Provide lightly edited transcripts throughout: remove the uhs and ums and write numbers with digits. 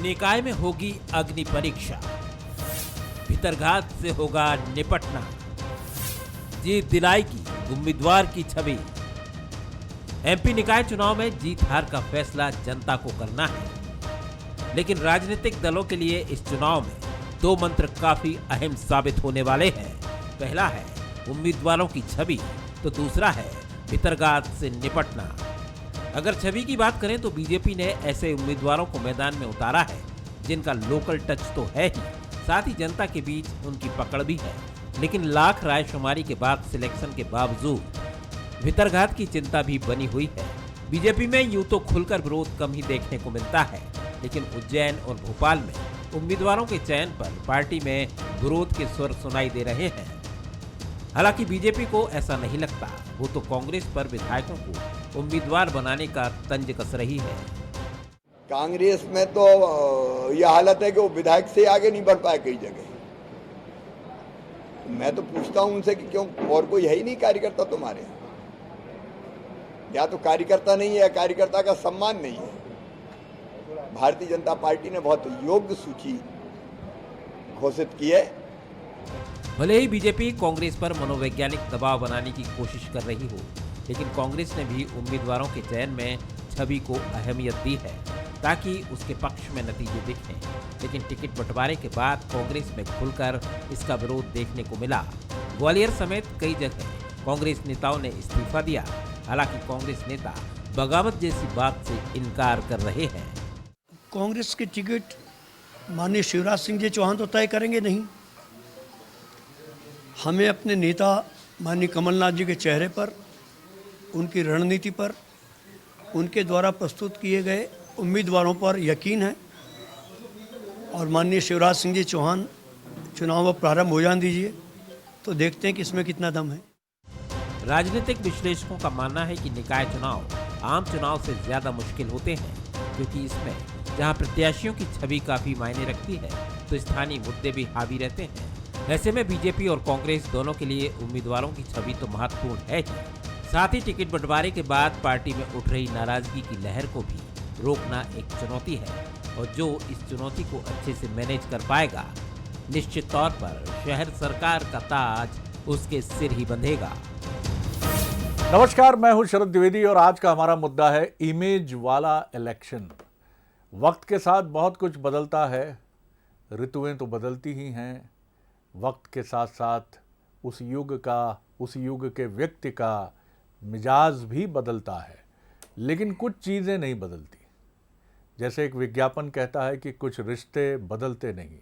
निकाय में होगी अग्नि परीक्षा, भीतरघात से होगा निपटना, जीत दिलाएगी उम्मीदवार की छवि। एमपी निकाय चुनाव में जीत हार का फैसला जनता को करना है, लेकिन राजनीतिक दलों के लिए इस चुनाव में दो मंत्र काफी अहम साबित होने वाले हैं। पहला है उम्मीदवारों की छवि, तो दूसरा है भीतरघात से निपटना। अगर छवि की बात करें तो बीजेपी ने ऐसे उम्मीदवारों को मैदान में उतारा है जिनका लोकल टच तो है ही, साथ ही जनता के बीच उनकी पकड़ भी है। लेकिन लाख रायशुमारी के बाद सिलेक्शन के बावजूद भीतरघात की चिंता भी बनी हुई है। बीजेपी में यूं तो खुलकर विरोध कम ही देखने को मिलता है, लेकिन उज्जैन और भोपाल में उम्मीदवारों के चयन पर पार्टी में विरोध के स्वर सुनाई दे रहे हैं। हालांकि बीजेपी को ऐसा नहीं लगता, वो तो कांग्रेस पर विधायकों को उम्मीदवार बनाने का तंज कस रही है। कांग्रेस में तो यह हालत है कि वो विधायक से आगे नहीं बढ़ पाए कई जगह। मैं तो पूछता हूं उनसे कि क्यों और कोई है ही नहीं कार्यकर्ता तुम्हारे? या तो कार्यकर्ता नहीं है या कार्यकर्ता का सम्मान नहीं है। भारतीय जनता पार्टी ने बहुत योग्य सूची घोषित की है। भले ही बीजेपी कांग्रेस पर मनोवैज्ञानिक दबाव बनाने की कोशिश कर रही हो, लेकिन कांग्रेस ने भी उम्मीदवारों के चयन में छवि को अहमियत दी है ताकि उसके पक्ष में नतीजे दिखें। लेकिन टिकट बंटवारे के बाद कांग्रेस में खुलकर इसका विरोध देखने को मिला। ग्वालियर समेत कई जगह कांग्रेस नेताओं ने इस्तीफा दिया। हालांकि कांग्रेस नेता बगावत जैसी बात से इनकार कर रहे हैं। कांग्रेस की टिकट माननीय शिवराज सिंह जी चौहान तो तय करेंगे नहीं। हमें अपने नेता माननीय कमलनाथ जी के चेहरे पर, उनकी रणनीति पर, उनके द्वारा प्रस्तुत किए गए उम्मीदवारों पर यकीन है और माननीय शिवराज सिंह जी चौहान चुनाव अब प्रारंभ हो जाने दीजिए तो देखते हैं कि इसमें कितना दम है। राजनीतिक विश्लेषकों का मानना है कि निकाय चुनाव आम चुनाव से ज्यादा मुश्किल होते हैं, क्योंकि इसमें जहां प्रत्याशियों की छवि काफी मायने रखती है तो स्थानीय मुद्दे भी हावी रहते हैं। ऐसे में बीजेपी और कांग्रेस दोनों के लिए उम्मीदवारों की छवि तो महत्वपूर्ण है ही, साथ ही टिकट बंटवारे के बाद पार्टी में उठ रही नाराजगी की लहर को भी रोकना एक चुनौती है। और जो इस चुनौती को अच्छे से मैनेज कर पाएगा, निश्चित तौर पर शहर सरकार का ताज उसके सिर ही बंधेगा। नमस्कार, मैं हूं शरद द्विवेदी और आज का हमारा मुद्दा है इमेज वाला इलेक्शन। वक्त के साथ बहुत कुछ बदलता है, ऋतुएं तो बदलती ही हैं, वक्त के साथ साथ उस युग के व्यक्ति का मिजाज भी बदलता है, लेकिन कुछ चीज़ें नहीं बदलती। जैसे एक विज्ञापन कहता है कि कुछ रिश्ते बदलते नहीं,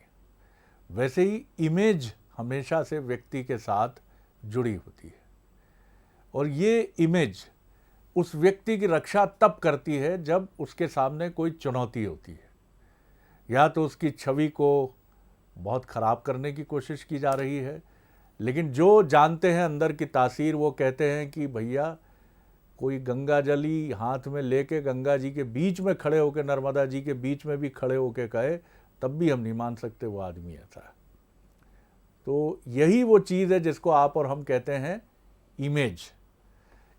वैसे ही इमेज हमेशा से व्यक्ति के साथ जुड़ी होती है और ये इमेज उस व्यक्ति की रक्षा तब करती है जब उसके सामने कोई चुनौती होती है, या तो उसकी छवि को बहुत ख़राब करने की कोशिश की जा रही है। लेकिन जो जानते हैं अंदर की तासीर, वो कहते हैं कि भैया कोई गंगा जली हाथ में लेके गंगा जी के बीच में खड़े होकर, नर्मदा जी के बीच में भी खड़े होकर कहे, तब भी हम नहीं मान सकते वो आदमी ऐसा है। तो यही वो चीज़ है जिसको आप और हम कहते हैं इमेज।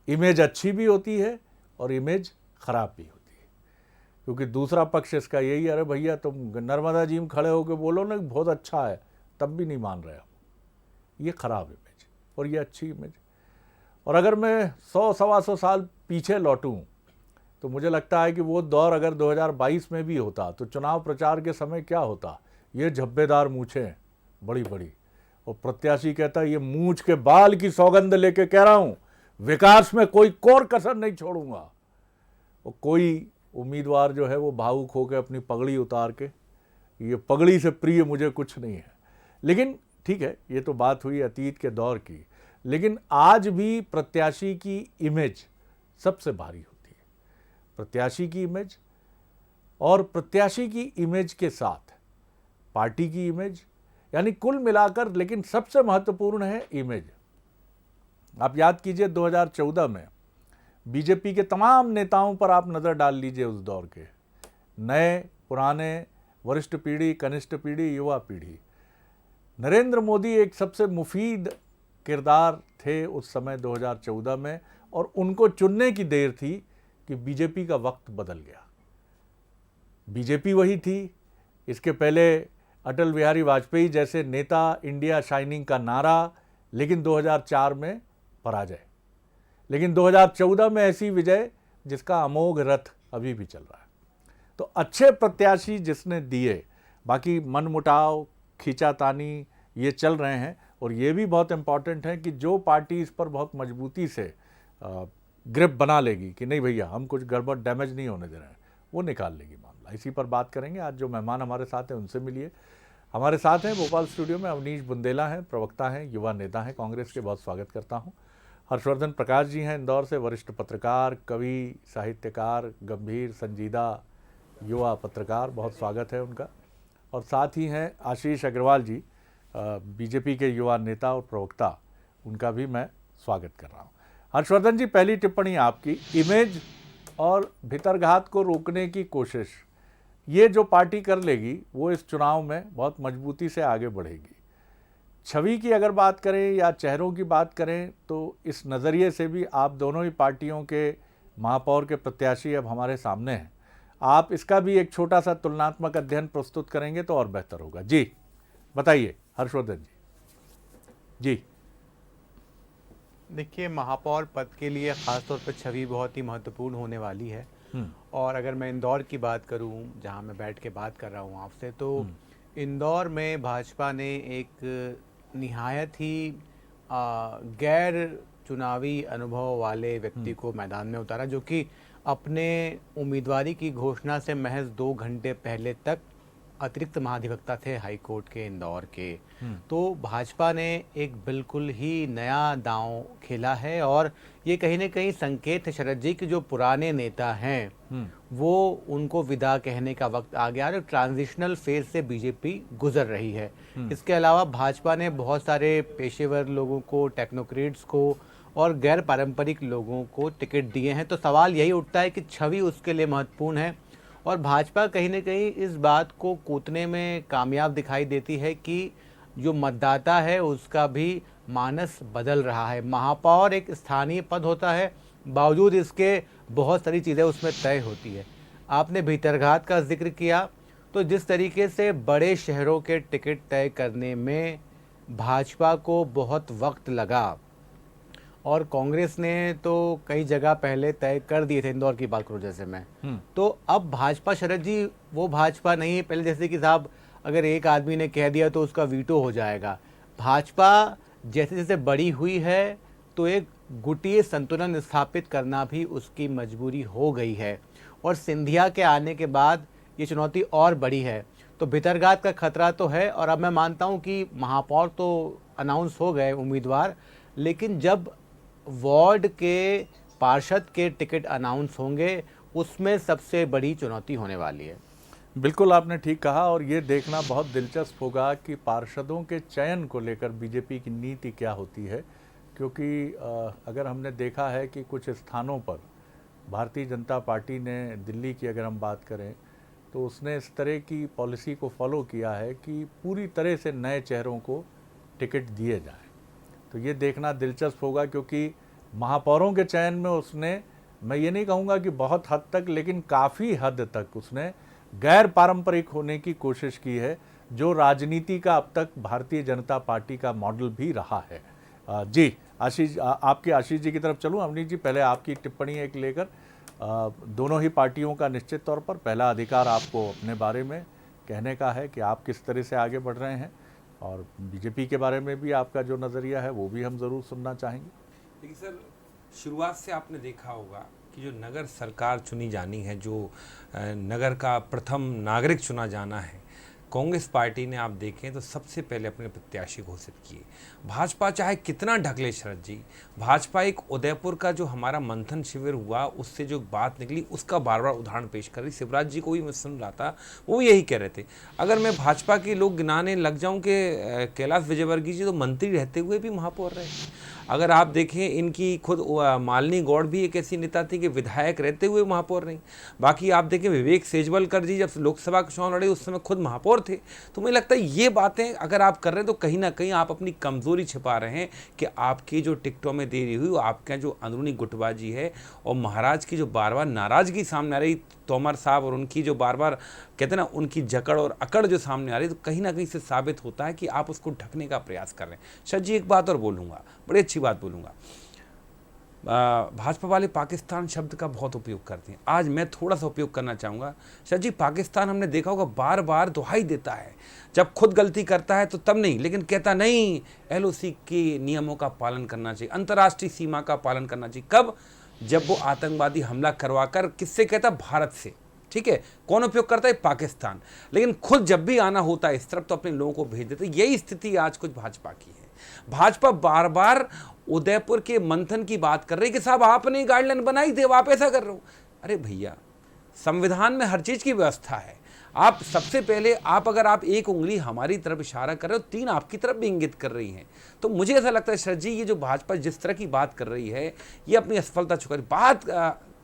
इमेज अच्छी भी होती है और इमेज ख़राब भी होती है, क्योंकि दूसरा पक्ष इसका यही, अरे भैया तुम नर्मदा जी में खड़े होकर बोलो ना बहुत अच्छा है, तब भी नहीं मान रहे हम। ये ख़राब इमेज और ये अच्छी इमेज। और अगर मैं 100-125 साल पीछे लौटूं तो मुझे लगता है कि वो दौर अगर 2022 में भी होता तो चुनाव प्रचार के समय क्या होता। ये झब्बेदार मूछें बड़ी बड़ी, और प्रत्याशी कहता है ये मूछ के बाल की सौगंध लेके कह रहा हूँ, विकास में कोई कोर कसर नहीं छोड़ूंगा। और कोई उम्मीदवार जो है वो भावुक होकर अपनी पगड़ी उतार के, ये पगड़ी से प्रिय मुझे कुछ नहीं है। लेकिन ठीक है, ये तो बात हुई अतीत के दौर की, लेकिन आज भी प्रत्याशी की इमेज सबसे भारी होती है। प्रत्याशी की इमेज और प्रत्याशी की इमेज के साथ पार्टी की इमेज, यानी कुल मिलाकर, लेकिन सबसे महत्वपूर्ण है इमेज। आप याद कीजिए 2014 में बीजेपी के तमाम नेताओं पर आप नज़र डाल लीजिए, उस दौर के नए पुराने, वरिष्ठ पीढ़ी, कनिष्ठ पीढ़ी, युवा पीढ़ी। नरेंद्र मोदी एक सबसे मुफीद किरदार थे उस समय 2014 में, और उनको चुनने की देर थी कि बीजेपी का वक्त बदल गया। बीजेपी वही थी, इसके पहले अटल बिहारी वाजपेयी जैसे नेता, इंडिया शाइनिंग का नारा, लेकिन 2004 में पराजय। लेकिन 2014 में ऐसी विजय जिसका अमोघ रथ अभी भी चल रहा है। तो अच्छे प्रत्याशी जिसने दिए, बाकी मनमुटाव, खींचातानी ये चल रहे हैं। और ये भी बहुत इंपॉर्टेंट है कि जो पार्टी इस पर बहुत मजबूती से ग्रिप बना लेगी कि नहीं भैया हम कुछ गड़बड़ डैमेज नहीं होने दे रहे हैं, वो निकाल लेगी मामला। इसी पर बात करेंगे। आज जो मेहमान हमारे साथ हैं उनसे मिलिए। हमारे साथ हैं भोपाल स्टूडियो में अवनीश बुंदेला हैं, प्रवक्ता हैं, युवा नेता हैं कांग्रेस के, बहुत स्वागत करता हूं। हर्षवर्धन प्रकाश जी हैं इंदौर से, वरिष्ठ पत्रकार, कवि, साहित्यकार, गंभीर संजीदा युवा पत्रकार, बहुत स्वागत है उनका। और साथ ही हैं आशीष अग्रवाल जी, बीजेपी के युवा नेता और प्रवक्ता, उनका भी मैं स्वागत कर रहा हूं। हर्षवर्धन जी, पहली टिप्पणी आपकी, इमेज और भितरघात को रोकने की कोशिश, ये जो पार्टी कर लेगी वो इस चुनाव में बहुत मजबूती से आगे बढ़ेगी। छवि की अगर बात करें या चेहरों की बात करें तो इस नज़रिए से भी आप दोनों ही पार्टियों के महापौर के प्रत्याशी अब हमारे सामने हैं। आप इसका भी एक छोटा सा तुलनात्मक अध्ययन प्रस्तुत करेंगे तो और बेहतर होगा। जी बताइए हर्षवर्धन जी। जी देखिए, महापौर पद के लिए ख़ासतौर पर छवि बहुत ही महत्वपूर्ण होने वाली है। और अगर मैं इंदौर की बात करूं, जहां मैं बैठ के बात कर रहा हूं आपसे, तो इंदौर में भाजपा ने एक निहायत ही गैर चुनावी अनुभव वाले व्यक्ति को मैदान में उतारा, जो कि अपने उम्मीदवारी की घोषणा से महज 2 घंटे पहले तक अतिरिक्त महाधिवक्ता थे हाई कोर्ट के इंदौर के। तो भाजपा ने एक बिल्कुल ही नया दांव खेला है और ये कहीं ना कहीं संकेत है शरद जी कि जो पुराने नेता हैं वो उनको विदा कहने का वक्त आ गया और ट्रांजिशनल फेज से बीजेपी गुजर रही है। इसके अलावा भाजपा ने बहुत सारे पेशेवर लोगों को, टेक्नोक्रेट्स को और गैर पारंपरिक लोगों को टिकट दिए हैं। तो सवाल यही उठता है कि छवि उसके लिए महत्वपूर्ण है और भाजपा कहीं ना कहीं इस बात को कूटने में कामयाब दिखाई देती है कि जो मतदाता है उसका भी मानस बदल रहा है। महापौर एक स्थानीय पद होता है, बावजूद इसके बहुत सारी चीज़ें उसमें तय होती है। आपने भीतरघात का जिक्र किया, तो जिस तरीके से बड़े शहरों के टिकट तय करने में भाजपा को बहुत वक्त लगा और कांग्रेस ने तो कई जगह पहले तय कर दिए थे, इंदौर की बात करूं जैसे मैं, तो अब भाजपा शरद जी वो भाजपा नहीं है पहले जैसे कि साहब अगर एक आदमी ने कह दिया तो उसका वीटो हो जाएगा। भाजपा जैसे जैसे बड़ी हुई है तो एक गुटीय संतुलन स्थापित करना भी उसकी मजबूरी हो गई है और सिंधिया के आने के बाद ये चुनौती और बड़ी है। तो भितरघात का खतरा तो है और अब मैं मानता हूँ कि महापौर तो अनाउंस हो गए उम्मीदवार, लेकिन जब वार्ड के पार्षद के टिकट अनाउंस होंगे उसमें सबसे बड़ी चुनौती होने वाली है। बिल्कुल आपने ठीक कहा और ये देखना बहुत दिलचस्प होगा कि पार्षदों के चयन को लेकर बीजेपी की नीति क्या होती है, क्योंकि अगर हमने देखा है कि कुछ स्थानों पर भारतीय जनता पार्टी ने, दिल्ली की अगर हम बात करें तो उसने इस तरह की पॉलिसी को फॉलो किया है कि पूरी तरह से नए चेहरों को टिकट दिए जाए। तो ये देखना दिलचस्प होगा क्योंकि महापौरों के चयन में उसने, मैं ये नहीं कहूँगा कि बहुत हद तक, लेकिन काफ़ी हद तक उसने गैर पारंपरिक होने की कोशिश की है, जो राजनीति का अब तक भारतीय जनता पार्टी का मॉडल भी रहा है। जी आशीष, आशीष जी की तरफ चलूँ। अवनीश जी, पहले आपकी टिप्पणी एक लेकर, दोनों ही पार्टियों का निश्चित तौर पर पहला अधिकार आपको अपने बारे में कहने का है कि आप किस तरह से आगे बढ़ रहे हैं और बीजेपी के बारे में भी आपका जो नज़रिया है वो भी हम ज़रूर सुनना चाहेंगे। देखिए सर, शुरुआत से आपने देखा होगा कि जो नगर सरकार चुनी जानी है, जो नगर का प्रथम नागरिक चुना जाना है, कांग्रेस पार्टी ने आप देखें तो सबसे पहले अपने प्रत्याशी घोषित किए। भाजपा चाहे कितना ढकले शरद जी, भाजपा एक उदयपुर का जो हमारा मंथन शिविर हुआ उससे जो बात निकली उसका बार बार उदाहरण पेश कर रही। शिवराज जी को भी मैं सुन रहा था, वो यही कह रहे थे। अगर मैं भाजपा के लोग गिनाने लग जाऊं कि कैलाश विजयवर्गीय जी तो मंत्री रहते हुए भी महापौर रहे। अगर आप देखें इनकी खुद मालिनी गौड़ भी एक ऐसी नेता थी कि विधायक रहते हुए महापौर नहीं। बाकी आप देखें विवेक सेजवलकर जी जब लोकसभा के चुनाव लड़े उस समय खुद महापौर थे। तो मुझे लगता है ये बातें अगर आप कर रहे हैं तो कहीं ना कहीं आप अपनी कमजोरी छिपा रहे हैं कि आपकी जो टिकटों में देरी हुई, आपके जो अंदरूनी गुटबाजी है और महाराज की जो बार बार नाराजगी सामने आ रही, तोमर साहब और उनकी जो बार बार कहते हैं ना उनकी जकड़ और अकड़ जो सामने आ रही है, तो कहीं ना कहीं से साबित होता है कि आप उसको ढकने का प्रयास कर रहे हैं। शरद जी एक बात और बोलूँगा, बड़ी अच्छी बात बोलूँगा, भाजपा वाले पाकिस्तान शब्द का बहुत उपयोग करते हैं। आज मैं थोड़ा सा उपयोग करना चाहूँगा। शरद जी पाकिस्तान हमने देखा होगा बार बार दुहाई देता है, जब खुद गलती करता है तो तब नहीं, लेकिन कहता नहीं LOC के नियमों का पालन करना चाहिए, अंतर्राष्ट्रीय सीमा का पालन करना चाहिए। कब? जब वो आतंकवादी हमला करवाकर किससे कहता? भारत से। ठीक है, कौन उपयोग करता है? पाकिस्तान। लेकिन खुद जब भी आना होता है इस तरफ तो अपने लोगों को भेज देते। यही स्थिति आज कुछ भाजपा की है। भाजपा बार बार उदयपुर के मंथन की बात कर रही कि साहब आपने गाइडलाइन बनाई थी, आप ऐसा कर रहे हो। अरे भैया, संविधान में हर चीज की व्यवस्था है। आप सबसे पहले अगर आप एक उंगली हमारी तरफ इशारा कर रहे हो, 3 आपकी तरफ भी इंगित कर रही हैं। तो मुझे ऐसा लगता है शरद जी ये जो भाजपा जिस तरह की बात कर रही है ये अपनी असफलता चुका रही। बात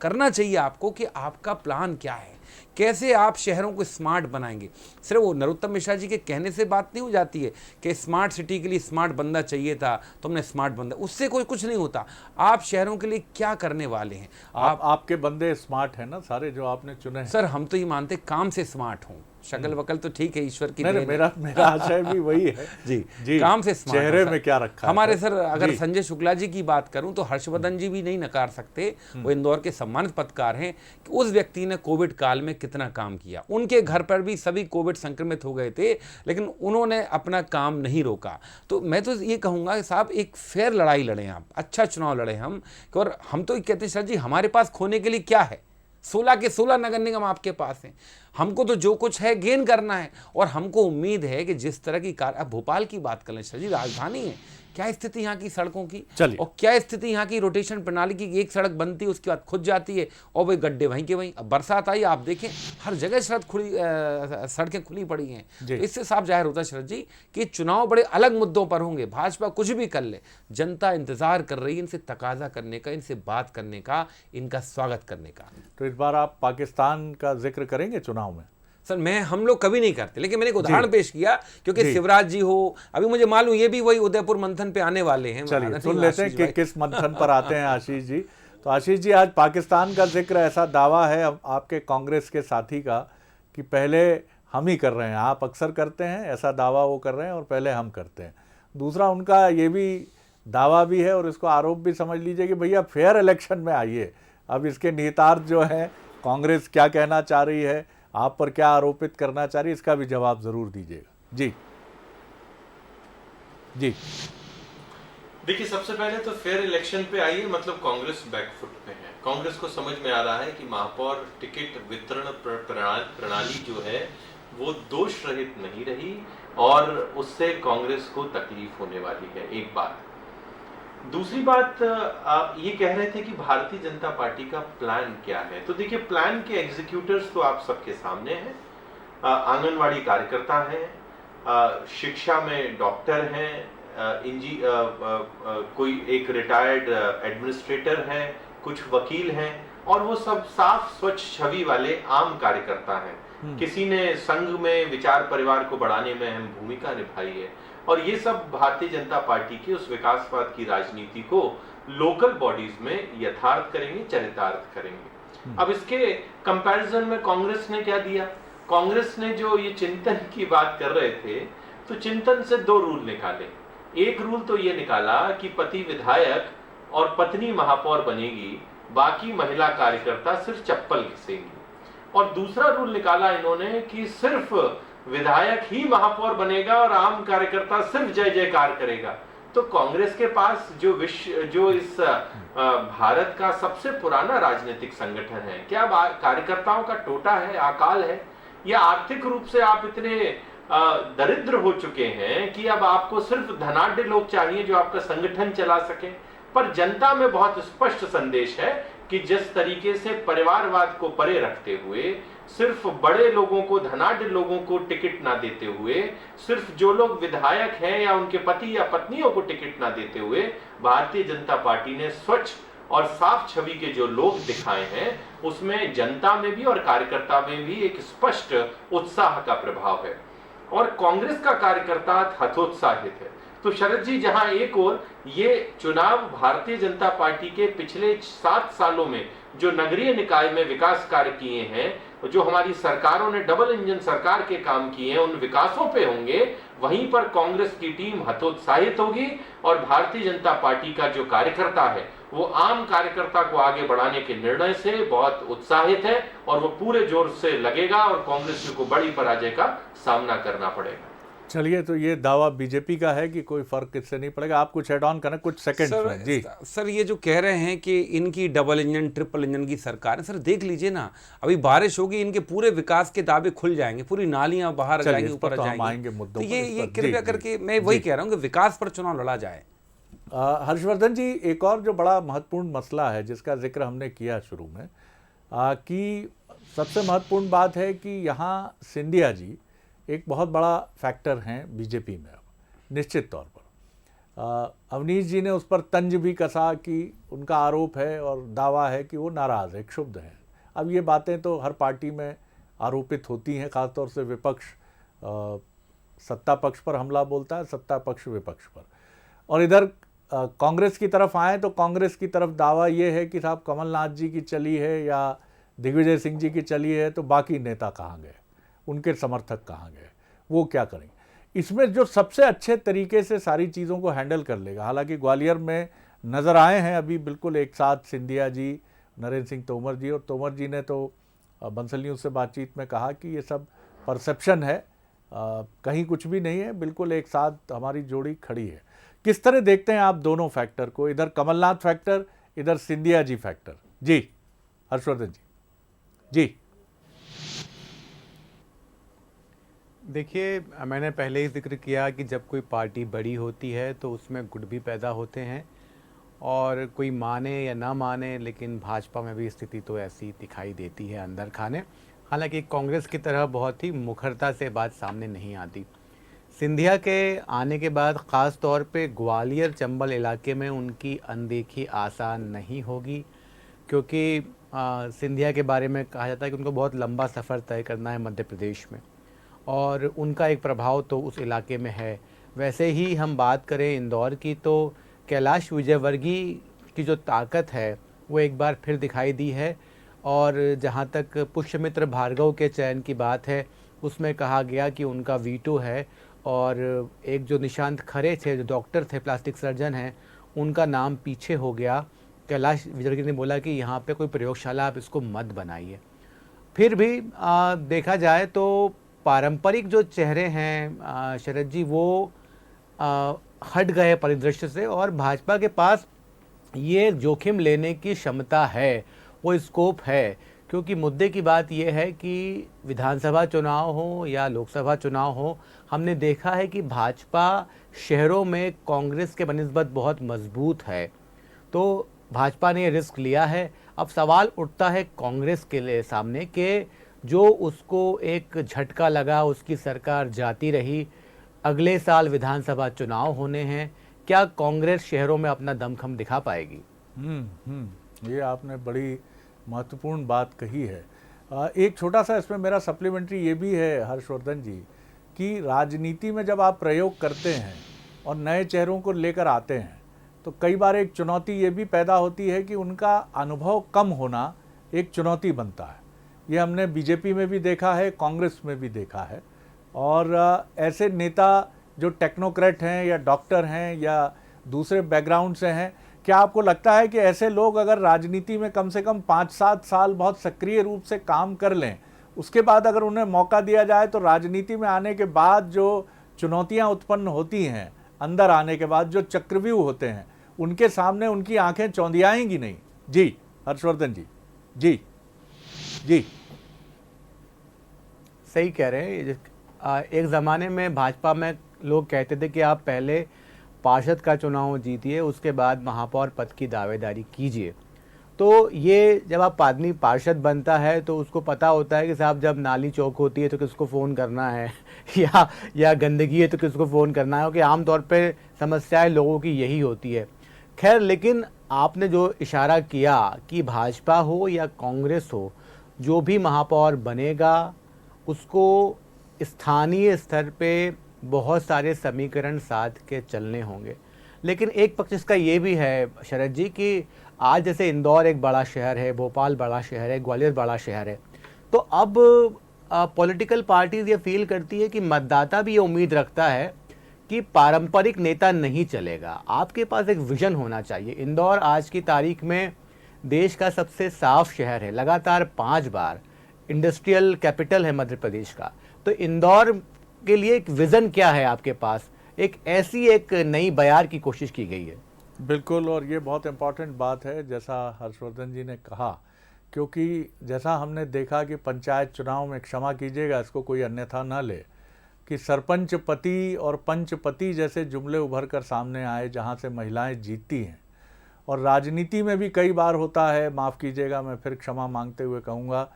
करना चाहिए आपको कि आपका प्लान क्या है, कैसे आप शहरों को स्मार्ट बनाएंगे। सिर्फ वो नरोत्तम मिश्रा जी के कहने से बात नहीं हो जाती है कि स्मार्ट सिटी के लिए स्मार्ट बंदा चाहिए था तो हमने स्मार्ट बंदा, उससे कोई कुछ नहीं होता। आप शहरों के लिए क्या करने वाले हैं? आपके बंदे स्मार्ट हैं ना सारे जो आपने चुने हैं? सर हम तो ये मानते काम से स्मार्ट हूँ, शक्ल वकल तो ठीक है, ईश्वर की देन है। मेरा आशय भी वही है जी, काम से स्मार्ट। चेहरे में क्या रखा है हमारे सर अगर संजय शुक्ला जी की बात करूं तो हर्षवर्धन जी भी नहीं नकार सकते, वो इंदौर के सम्मानित पत्रकार हैं, कि उस व्यक्ति ने कोविड काल में कितना काम किया। उनके घर पर भी सभी कोविड संक्रमित हो गए थे लेकिन उन्होंने अपना काम नहीं रोका। तो मैं तो ये कहूंगा कि साहब एक फेयर लड़ाई लड़े, आप अच्छा चुनाव लड़े हम। और हम तो कहते हैं सर जी हमारे पास खोने के लिए क्या है? 16 के 16 नगर निगम आपके पास हैं। हमको तो जो कुछ है गेन करना है और हमको उम्मीद है कि जिस तरह की अब भोपाल की बात कर लें सर जी, राजधानी है, क्या स्थिति यहाँ की सड़कों की और क्या स्थिति यहाँ की रोटेशन प्रणाली की? एक सड़क बनती है उसके बाद खुद जाती है और वही गड्ढे वहीं के वहीं। अब बरसात आई, आप देखें हर जगह सड़कें खुली पड़ी हैं। तो इससे साफ जाहिर होता है शरद जी कि चुनाव बड़े अलग मुद्दों पर होंगे। भाजपा कुछ भी कर ले, जनता इंतजार कर रही है इनसे तकाजा करने का, इनसे बात करने का, इनका स्वागत करने का। तो इस बार आप पाकिस्तान का जिक्र करेंगे चुनाव में? सर हम लोग कभी नहीं करते, लेकिन मैंने एक उदाहरण पेश किया क्योंकि शिवराज जी हो, अभी मुझे मालूम ये भी वही उदयपुर मंथन पे आने वाले हैं। चलिए सुन लेते हैं कि किस मंथन पर आते हैं आशीष जी। तो आशीष जी आज पाकिस्तान का जिक्र, ऐसा दावा है आपके कांग्रेस के साथी का कि पहले हम ही कर रहे हैं। आप अक्सर करते हैं ऐसा दावा, वो कर रहे हैं और पहले हम करते हैं। दूसरा उनका ये भी दावा भी है और इसको आरोप भी समझ लीजिए कि भैया फेयर इलेक्शन में आइए। अब इसके निहितार्थ जो है, कांग्रेस क्या कहना चाह रही है, आप पर क्या आरोपित करना चाह रही है, इसका भी जवाब जरूर दीजिएगा। जी जी देखिए, सबसे पहले तो फेयर इलेक्शन पे आइए, मतलब कांग्रेस बैकफुट पे है। कांग्रेस को समझ में आ रहा है कि महापौर टिकट वितरण प्रणाली जो है वो दोष रहित नहीं रही और उससे कांग्रेस को तकलीफ होने वाली है, एक बात। दूसरी बात, आप ये कह रहे थे कि भारतीय जनता पार्टी का प्लान क्या है। तो देखिए, प्लान के एग्जीक्यूटर्स तो आप सबके सामने हैं। आंगनवाड़ी कार्यकर्ता हैं, शिक्षा में डॉक्टर हैं, कोई एक रिटायर्ड एडमिनिस्ट्रेटर है, कुछ वकील हैं और वो सब साफ स्वच्छ छवि वाले आम कार्यकर्ता हैं। किसी ने संघ में विचार परिवार को बढ़ाने में अहम भूमिका निभाई है और ये सब भारतीय जनता पार्टी की उस विकासवाद की राजनीति को लोकल बॉडीज में यथार्थ करेंगे, चरितार्थ करेंगे। अब इसके कंपैरिजन में कांग्रेस ने क्या दिया? कांग्रेस ने जो ये चिंतन की बात कर रहे थे तो चिंतन से 2 रूल निकाले। एक रूल तो ये निकाला कि पति विधायक और पत्नी महापौर बनेगी, बाकी महिला कार्यकर्ता सिर्फ चप्पल घिसेंगी। और दूसरा रूल निकाला इन्होंने कि सिर्फ विधायक ही महापौर बनेगा और आम कार्यकर्ता सिर्फ जय जयकार करेगा। तो कांग्रेस के पास जो इस भारत का सबसे पुराना राजनीतिक संगठन है, क्या कार्यकर्ताओं का टोटा है, अकाल है, या आर्थिक रूप से आप इतने दरिद्र हो चुके हैं कि अब आपको सिर्फ धनाढ्य लोग चाहिए जो आपका संगठन चला सके? पर जनता में बहुत स्पष्ट संदेश है कि जिस तरीके से परिवारवाद को परे रखते हुए, सिर्फ बड़े लोगों को, धनाढ्य लोगों को टिकट ना देते हुए, सिर्फ जो लोग विधायक हैं या उनके पति या पत्नियों को टिकट ना देते हुए, भारतीय जनता पार्टी ने स्वच्छ और साफ छवि के जो लोग दिखाए हैं, उसमें जनता में भी और कार्यकर्ता में भी एक स्पष्ट उत्साह का प्रभाव है। और कांग्रेस का कार्यकर्ता हतोत्साहित है। तो शरद जी, जहां एक ओर ये चुनाव भारतीय जनता पार्टी के पिछले 7 सालों में जो नगरीय निकाय में विकास कार्य किए हैं, जो हमारी सरकारों ने डबल इंजन सरकार के काम किए हैं, उन विकासों पे होंगे, वहीं पर कांग्रेस की टीम हतोत्साहित होगी और भारतीय जनता पार्टी का जो कार्यकर्ता है वो आम कार्यकर्ता को आगे बढ़ाने के निर्णय से बहुत उत्साहित है और वो पूरे जोर से लगेगा और कांग्रेस को बड़ी पराजय का सामना करना पड़ेगा। चलिए, तो ये दावा बीजेपी का है कि कोई फर्क इससे नहीं पड़ेगा। आप कुछ ऐड ऑन करना कुछ सेकंड्स में। जी सर, ये जो कह रहे हैं कि इनकी डबल इंजन ट्रिपल इंजन की सरकार है, सर देख लीजिए ना, अभी बारिश होगी, इनके पूरे विकास के दावे खुल जाएंगे, पूरी नालियां बाहर आ जाएंगी, ऊपर आ जाएंगी। तो ये कृपया करके मैं वही कह रहा हूँ कि विकास पर चुनाव लड़ा जाए। हर्षवर्धन जी, एक और जो बड़ा महत्वपूर्ण मसला है जिसका जिक्र हमने किया शुरू में, कि सबसे महत्वपूर्ण बात है कि यहाँ सिंधिया जी एक बहुत बड़ा फैक्टर हैं बीजेपी में अब निश्चित तौर पर। अवनीश जी ने उस पर तंज भी कसा कि उनका आरोप है और दावा है कि वो नाराज़ है, क्षुब्ध हैं। अब ये बातें तो हर पार्टी में आरोपित होती हैं, ख़ासतौर से विपक्ष सत्ता पक्ष पर हमला बोलता है, सत्ता पक्ष विपक्ष पर। और इधर कांग्रेस की तरफ आए तो कांग्रेस की तरफ दावा ये है कि साहब कमलनाथ जी की चली है या दिग्विजय सिंह जी की चली है तो बाकी नेता कहाँ गए, उनके समर्थक कहाँ गए, वो क्या करेंगे। इसमें जो सबसे अच्छे तरीके से सारी चीज़ों को हैंडल कर लेगा, हालांकि ग्वालियर में नज़र आए हैं अभी बिल्कुल एक साथ सिंधिया जी, नरेंद्र सिंह तोमर जी, और तोमर जी ने तो बंसल न्यूज़ से बातचीत में कहा कि ये सब परसेप्शन है, कहीं कुछ भी नहीं है, बिल्कुल एक साथ हमारी जोड़ी खड़ी है। किस तरह देखते हैं आप दोनों फैक्टर को, इधर कमलनाथ फैक्टर, इधर सिंधिया जी फैक्टर? जी हर्षवर्धन जी। जी देखिए, मैंने पहले ही जिक्र किया कि जब कोई पार्टी बड़ी होती है तो उसमें गुट भी पैदा होते हैं, और कोई माने या ना माने, लेकिन भाजपा में भी स्थिति तो ऐसी दिखाई देती है अंदर खाने। हालांकि कांग्रेस की तरह बहुत ही मुखरता से बात सामने नहीं आती। सिंधिया के आने के बाद ख़ास तौर पे ग्वालियर चंबल इलाके में उनकी अनदेखी आसान नहीं होगी, क्योंकि सिंधिया के बारे में कहा जाता है कि उनको बहुत लंबा सफ़र तय करना है मध्य प्रदेश में, और उनका एक प्रभाव तो उस इलाके में है। वैसे ही हम बात करें इंदौर की, तो कैलाश विजयवर्गीय की जो ताकत है वो एक बार फिर दिखाई दी है। और जहाँ तक पुष्यमित्र भार्गव के चयन की बात है, उसमें कहा गया कि उनका वीटो है, और एक जो निशांत खरे थे, जो डॉक्टर थे, प्लास्टिक सर्जन हैं, उनका नाम पीछे हो गया। कैलाश विजयवर्गीय ने बोला कि यहाँ पे कोई प्रयोगशाला आप इसको मत बनाइए। फिर भी देखा जाए तो पारंपरिक जो चेहरे हैं शरद जी, वो हट गए परिदृश्य से, और भाजपा के पास ये जोखिम लेने की क्षमता है, वो स्कोप है। क्योंकि मुद्दे की बात यह है कि विधानसभा चुनाव हो या लोकसभा चुनाव हो, हमने देखा है कि भाजपा शहरों में कांग्रेस के बनिस्बत बहुत मजबूत है, तो भाजपा ने रिस्क लिया है। अब सवाल उठता है कांग्रेस के लिए सामने कि जो उसको एक झटका लगा, उसकी सरकार जाती रही, अगले साल विधानसभा चुनाव होने हैं, क्या कांग्रेस शहरों में अपना दमखम दिखा पाएगी? ये आपने बड़ी महत्वपूर्ण बात कही है। एक छोटा सा इसमें मेरा सप्लीमेंट्री ये भी है हर्षवर्धन जी, कि राजनीति में जब आप प्रयोग करते हैं और नए चेहरों को लेकर आते हैं तो कई बार एक चुनौती ये भी पैदा होती है कि उनका अनुभव कम होना एक चुनौती बनता है। ये हमने बीजेपी में भी देखा है, कांग्रेस में भी देखा है। और ऐसे नेता जो टेक्नोक्रेट हैं या डॉक्टर हैं या दूसरे बैकग्राउंड से हैं, क्या आपको लगता है कि ऐसे लोग अगर राजनीति में कम से कम 5-7 साल बहुत सक्रिय रूप से काम कर लें, उसके बाद अगर उन्हें मौका दिया जाए तो राजनीति में आने के बाद जो चुनौतियां उत्पन्न होती हैं, अंदर आने के बाद जो चक्रव्यूह होते हैं, उनके सामने उनकी आंखें चौंधियाएंगी नहीं? जी हर्षवर्धन जी। जी जी सही कह रहे हैं। एक ज़माने में भाजपा में लोग कहते थे कि आप पहले पार्षद का चुनाव जीतिए, उसके बाद महापौर पद की दावेदारी कीजिए। तो ये जब आप आदमी पार्षद बनता है तो उसको पता होता है कि साहब जब नाली चौक होती है तो किसको फ़ोन करना है या गंदगी है तो किसको फ़ोन करना है, क्योंकि आमतौर पे समस्याएं लोगों की यही होती है। खैर, लेकिन आपने जो इशारा किया कि भाजपा हो या कांग्रेस हो, जो भी महापौर बनेगा उसको स्थानीय स्तर पे बहुत सारे समीकरण साध के चलने होंगे। लेकिन एक पक्ष इसका ये भी है शरद जी कि आज जैसे इंदौर एक बड़ा शहर है, भोपाल बड़ा शहर है, ग्वालियर बड़ा शहर है, तो अब पॉलिटिकल पार्टीज ये फील करती है कि मतदाता भी ये उम्मीद रखता है कि पारंपरिक नेता नहीं चलेगा, आपके पास एक विजन होना चाहिए। इंदौर आज की तारीख में देश का सबसे साफ शहर है, लगातार 5 बार इंडस्ट्रियल कैपिटल है मध्य प्रदेश का। तो इंदौर के लिए एक विजन क्या है आपके पास? एक नई बयार की कोशिश की गई है। बिल्कुल, और ये बहुत इम्पॉर्टेंट बात है जैसा हर्षवर्धन जी ने कहा, क्योंकि जैसा हमने देखा कि पंचायत चुनाव में, क्षमा कीजिएगा इसको कोई अन्यथा ना ले, कि सरपंच पति और पंचपति जैसे जुमले उभर कर सामने आए जहाँ से महिलाएं जीतती हैं। और राजनीति में भी कई बार होता है, माफ़ कीजिएगा मैं फिर क्षमा मांगते हुए कहूँगा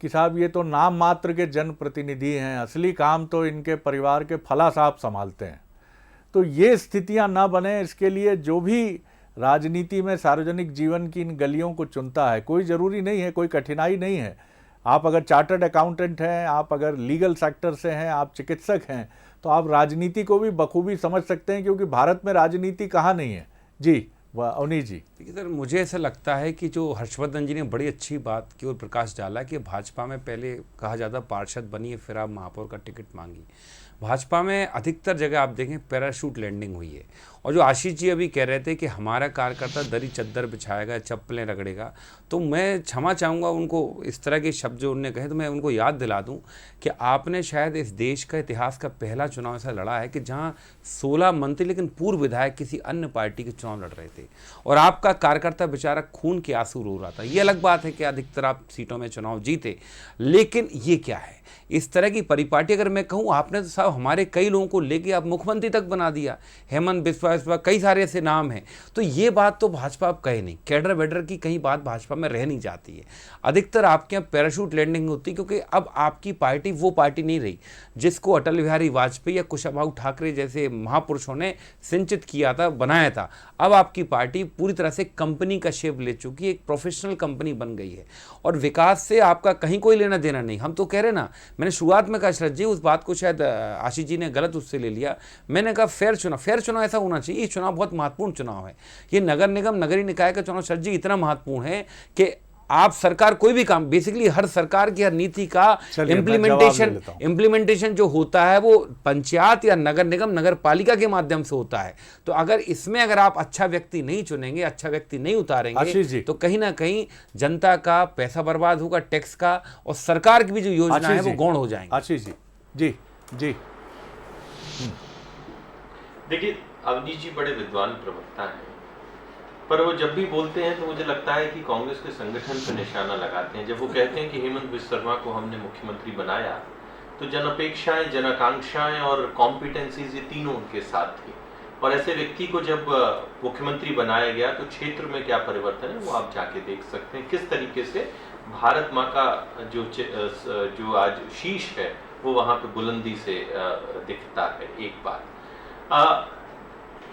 कि साहब ये तो नाम मात्र के जनप्रतिनिधि हैं, असली काम तो इनके परिवार के फला साहब संभालते हैं। तो ये स्थितियां ना बने, इसके लिए जो भी राजनीति में सार्वजनिक जीवन की इन गलियों को चुनता है, कोई ज़रूरी नहीं है, कोई कठिनाई नहीं है। आप अगर चार्टर्ड अकाउंटेंट हैं, आप अगर लीगल सेक्टर से हैं, आप चिकित्सक हैं, तो आप राजनीति को भी बखूबी समझ सकते हैं, क्योंकि भारत में राजनीति कहाँ नहीं है। जी अवनीश जी। देखिए सर, मुझे ऐसा लगता है कि जो हर्षवर्धन जी ने बड़ी अच्छी बात की और प्रकाश डाला कि भाजपा में पहले कहा जाता पार्षद बनिए फिर आप महापौर का टिकट मांगिए। भाजपा में अधिकतर जगह आप देखें पैराशूट लैंडिंग हुई है। और जो आशीष जी अभी कह रहे थे कि हमारा कार्यकर्ता दरी चद्दर बिछाएगा, चप्पलें रगड़ेगा, तो मैं क्षमा चाहूँगा उनको, इस तरह के शब्द जो उन्होंने कहे, तो मैं उनको याद दिला दूं कि आपने शायद इस देश का इतिहास का पहला चुनाव ऐसा लड़ा है कि जहां 16 मंत्री लेकिन पूर्व विधायक किसी अन्य पार्टी के चुनाव लड़ रहे थे और आपका कार्यकर्ता बेचारा खून के आंसू रो रहा था। ये अलग बात है कि अधिकतर आप सीटों में चुनाव जीते, लेकिन ये क्या है, इस तरह की परिपाटी अगर मैं कहूँ, आपने तो साहब हमारे कई लोगों को लेके आप मुख्यमंत्री तक बना दिया, हेमंत बिस्वा, कई सारे ऐसे नाम हैं। तो ये बात तो भाजपा आप कहे नहीं, कैडर वेडर की कहीं बात भाजपा में रह नहीं जाती है। अधिकतर आपके यहाँ पैराशूट लैंडिंग होती है, क्योंकि अब आपकी पार्टी वो पार्टी नहीं रही जिसको अटल बिहारी वाजपेयी या कुशाभाऊ ठाकरे जैसे महापुरुषों ने सिंचित किया था, बनाया था। अब आपकी पार्टी पूरी तरह से कंपनी का शेप ले चुकी है, एक प्रोफेशनल कंपनी बन गई है और विकास से आपका कहीं कोई लेना देना नहीं। हम तो कह रहे ना, मैंने शुरुआत में कहा शरद जी, उस बात को शायद आशीष जी ने गलत उससे ले लिया, मैंने कहा फेयर चुनाव ऐसा होना चाहिए। ये चुनाव बहुत महत्वपूर्ण चुनाव है। ये नगर निगम नगरीय निकाय का चुनाव शरद जी इतना महत्वपूर्ण है कि आप सरकार कोई भी काम, बेसिकली हर सरकार की हर नीति का इम्प्लीमेंटेशन जो होता है वो पंचायत या नगर निगम नगर पालिका के माध्यम से होता है। तो अगर इसमें अगर आप अच्छा व्यक्ति नहीं चुनेंगे, अच्छा व्यक्ति नहीं उतारेंगे, तो कहीं ना कहीं जनता का पैसा बर्बाद होगा, टैक्स का, और सरकार की भी जो योजना है वो गौण हो जाएंगे। आशीष जी। जी जी। देखिए, अवनीश जी बड़े विद्वान प्रवक्ता हैं, पर वो जब भी बोलते हैं तो मुझे लगता है कि कांग्रेस के संगठन पर निशाना लगाते हैं। जब वो कहते हैं कि हेमंत बिस्वा शर्मा को हमने मुख्यमंत्री बनाया, तो जन अपेक्षाएं, जन आकांक्षाएं और कॉम्पिटेंसीज, ये तीनों उनके साथ थी। और ऐसे व्यक्ति को जब मुख्यमंत्री बनाया गया तो क्षेत्र में क्या परिवर्तन है वो आप जाके देख सकते हैं। किस तरीके से भारत माँ का जो आज शीश है वो वहाँ पे बुलंदी से दिखता है। एक बात।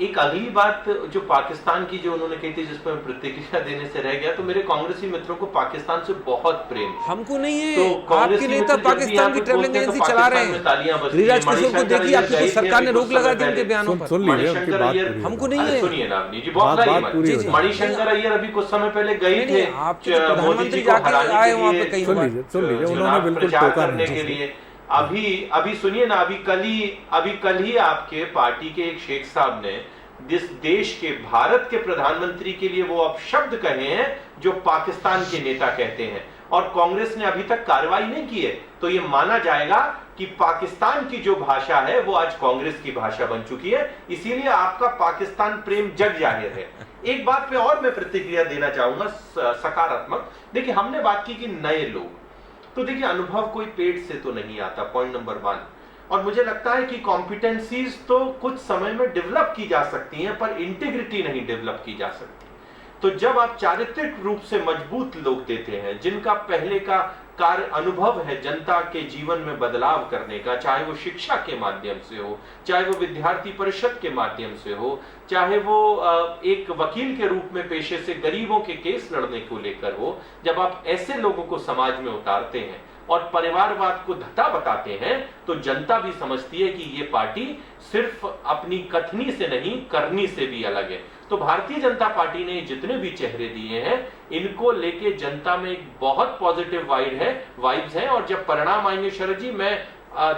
एक अगली बात जो पाकिस्तान की जो उन्होंने कही थी, जिस पर मैं प्रतिक्रिया देने से रह गया, तो मेरे कांग्रेसी मित्रों को पाकिस्तान से बहुत प्रेम, हमको नहीं है। तो आपके नेता पाकिस्तान की ट्रैवलिंग एजेंसी चला रहे हैं, गिरिराज किशोर को देखिए, आपकी सरकार ने रोक लगा दी उनके बयानों पर। मणिशंकर अय्यर, हमको नहीं है। सुनिए ना अपनी जी, बहुत मणिशंकर अय्यर अभी कुछ समय पहले गए थे प्रधानमंत्री जाके आए वहां पे कई बार प्रचार करने के लिए। अभी सुनिए ना, अभी कल ही आपके पार्टी के एक शेख साहब ने जिस देश के, भारत के प्रधानमंत्री के लिए वो अपशब्द कहे हैं जो पाकिस्तान के नेता कहते हैं, और कांग्रेस ने अभी तक कार्रवाई नहीं की है, तो ये माना जाएगा कि पाकिस्तान की जो भाषा है वो आज कांग्रेस की भाषा बन चुकी है। इसीलिए आपका पाकिस्तान प्रेम जग जाहिर है। एक बात पे और मैं प्रतिक्रिया देना चाहूंगा सकारात्मक। देखिए, हमने बात की कि नए लोग, तो देखिए अनुभव कोई पेट से तो नहीं आता, पॉइंट नंबर 1। और मुझे लगता है कि कॉम्पिटेंसीज तो कुछ समय में डेवलप की जा सकती हैं, पर इंटीग्रिटी नहीं डेवलप की जा सकती। तो जब आप चारित्रिक रूप से मजबूत लोग देते हैं, जिनका पहले का कार्य अनुभव है जनता के जीवन में बदलाव करने का, चाहे वो शिक्षा के माध्यम से हो, चाहे वो विद्यार्थी परिषद के माध्यम से हो, चाहे वो एक वकील के रूप में पेशे से गरीबों के केस लड़ने को लेकर हो, जब आप ऐसे लोगों को समाज में उतारते हैं और परिवारवाद को धता बताते हैं, तो जनता भी समझती है कि ये पार्टी सिर्फ अपनी कथनी से नहीं करनी से भी अलग है। तो भारतीय जनता पार्टी ने जितने भी चेहरे दिए हैं, इनको लेके जनता में एक बहुत पॉजिटिव वाइब्स है। और जब परिणाम आएंगे शरद जी, मैं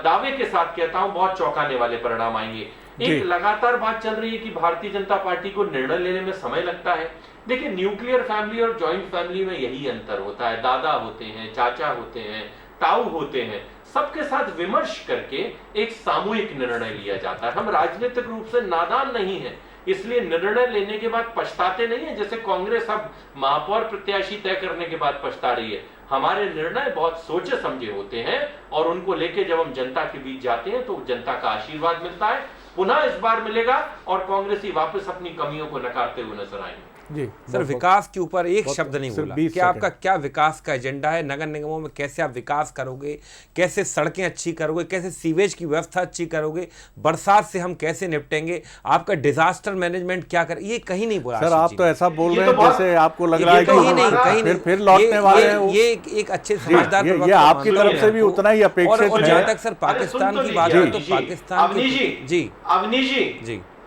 दावे के साथ कहता हूं बहुत चौंकाने वाले परिणाम आएंगे। एक लगातार बात चल रही है कि भारतीय जनता पार्टी को निर्णय लेने में समय लगता है। देखिए, न्यूक्लियर फैमिली और ज्वाइंट फैमिली में यही अंतर होता है। दादा होते हैं, चाचा होते हैं, ताऊ होते हैं, सबके साथ विमर्श करके एक सामूहिक निर्णय लिया जाता है। हम राजनीतिक रूप से नादान नहीं है, इसलिए निर्णय लेने के बाद पछताते नहीं है। जैसे कांग्रेस अब महापौर प्रत्याशी तय करने के बाद पछता रही है, हमारे निर्णय बहुत सोचे समझे होते हैं और उनको लेके जब हम जनता के बीच जाते हैं तो जनता का आशीर्वाद मिलता है। पुनः इस बार मिलेगा और कांग्रेसी वापस अपनी कमियों को नकारते हुए नजर आएंगे। जी सर, विकास के ऊपर एक शब्द नहीं बोला कि आपका क्या विकास का एजेंडा है। नगर निगमों में कैसे आप विकास करोगे, कैसे सड़कें अच्छी करोगे, कैसे सीवेज की व्यवस्था अच्छी करोगे, बरसात से हम कैसे निपटेंगे, आपका डिजास्टर मैनेजमेंट क्या कर, ये कहीं नहीं बोला सर। आप तो ऐसा बोल रहे हैं जैसे आपको लग रहा है कि कहीं फिर लौटने वाले हैं। ये एक अच्छे समझदार ये आपकी तरफ से भी उतना ही अपेक्षित है। जहां तक सर पाकिस्तान की बात है तो पाकिस्तान जी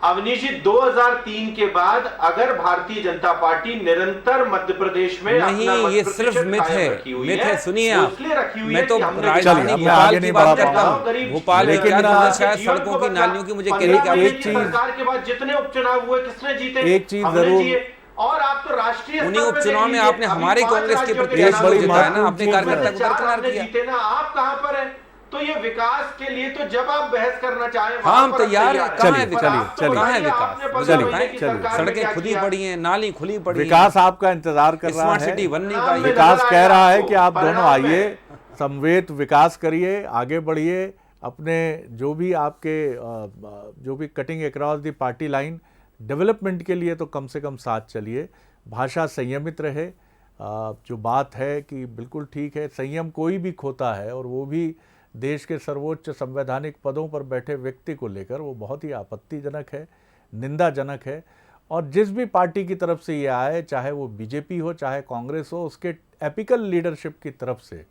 अवनीश जी 2003 के बाद अगर भारतीय जनता पार्टी निरंतर मध्य प्रदेश में नहीं, ये सिर्फ मिथ है, सुनिए आप, मैं तो राजधानी भोपाल की बात करता हूँ। भोपाल में क्या समस्या, सड़कों की, नालियों की, मुझे सरकार के बाद जितने उपचुनाव हुए किसने जीते? एक चीज जरूर, और आप तो राष्ट्रीय उन्हीं उपचुनाव में आपने हमारी कांग्रेस के प्रत्याशी को जिताया ना, अपने कार्यकर्ता को दरकिनार किया। आप कहां पर है? तो ये विकास के लिए तो जब आप बहस करना चाहें, हाँ हम तैयार हैं। कहाँ है विकास? कहाँ है विकास? सड़कें खुली पड़ी हैं, नाली खुली पड़ी हैं, विकास आपका इंतजार कर रहा है, स्मार्ट सिटी बन नहीं पाई। विकास कह रहा है कि आप दोनों आइए, समवेत विकास करिए, आगे बढ़िए, अपने जो भी आपके जो भी cutting across the party line development के लिए तो कम से कम साथ चलिए, भाषा संयमित रहे। जो बात है कि बिल्कुल ठीक है, संयम कोई भी खोता है और वो भी देश के सर्वोच्च संवैधानिक पदों पर बैठे व्यक्ति को लेकर, वो बहुत ही आपत्तिजनक है, निंदाजनक है। और जिस भी पार्टी की तरफ से ये आए, चाहे वो बीजेपी हो चाहे कांग्रेस हो, उसके एपिकल लीडरशिप की तरफ से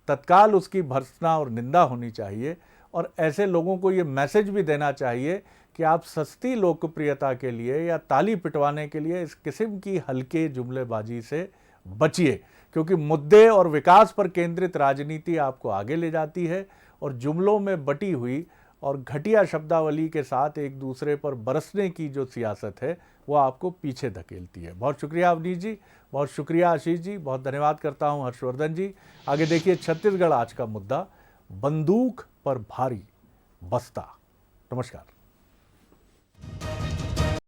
तत्काल उसकी भर्त्सना और निंदा होनी चाहिए। और ऐसे लोगों को ये मैसेज भी देना चाहिए कि आप सस्ती लोकप्रियता के लिए या ताली पिटवाने के लिए इस किस्म की हल्के जुमलेबाजी से बचिए, क्योंकि मुद्दे और विकास पर केंद्रित राजनीति आपको आगे ले जाती है और जुमलों में बटी हुई और घटिया शब्दावली के साथ एक दूसरे पर बरसने की जो सियासत है वो आपको पीछे धकेलती है। बहुत शुक्रिया अवनीश जी, बहुत शुक्रिया आशीष जी, बहुत धन्यवाद करता हूं हर्षवर्धन जी। आगे देखिए छत्तीसगढ़ आज का मुद्दा, बंदूक पर भारी बस्ता। नमस्कार।